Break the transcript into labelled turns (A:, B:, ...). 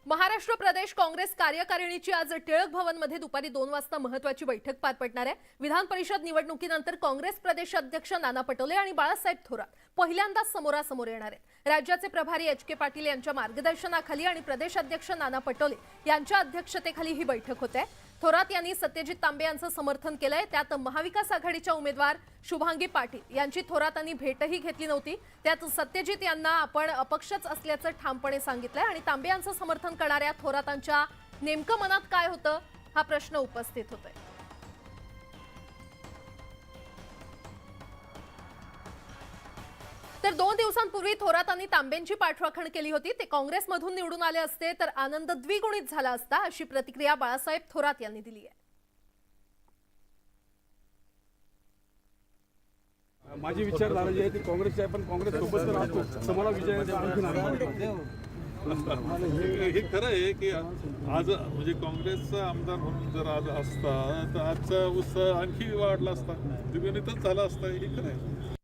A: महाराष्ट्र प्रदेश काँग्रेस कार्यकारिणीची आज टिळक भवनमध्ये दुपारी 2 वाजता महत्त्वाची बैठक पार पडणार आहे। विधान परिषद निवडणुकीनंतर काँग्रेस प्रदेश अध्यक्ष नाना पटोले आणि बाळासाहेब थोरात पहिल्यांदा समोरासमोर येणार आहेत। राज्याचे प्रभारी एच के पाटील यांच्या मार्गदर्शनाखाली आणि प्रदेश अध्यक्ष नाना पटोले यांच्या अध्यक्षतेखाली ही बैठक होते। थोरात यांनी सत्यजित तांबे यांचं समर्थन केलंय, त्यात महाविकास आघाडीच्या उमेदवार शुभांगी पाटील यांची थोरातांनी भेटही घेतली नव्हती। त्यात सत्यजित यांना आपण अपक्षच असल्याचं ठामपणे सांगितलंय आणि तांबे यांचं समर्थन करणाऱ्या थोरातांच्या नेमकं मनात काय होतं हा प्रश्न उपस्थित होतोय। तर 2 दिवसांपूर्वी थोरातांनी तांबेंची पाठराखण केली होती। ते काँग्रेसमधून निवडून आले असते तर आनंद द्विगुणित झाला असता, अशी प्रतिक्रिया बाळासाहेब थोरात यांनी दिली आहे।
B: माझी विचारधारा जी आहे ती काँग्रेसची आहे, पण काँग्रेस सोबत तर असतो समोर विजयाचा आणखी
C: हे खरं आहे की आज म्हणजे काँग्रेसचा आमदार म्हणून जर आज असता तर आजचा उत्साह आणखी वाढला असता, द्विगुणितच झाला असता, हे खरं आहे।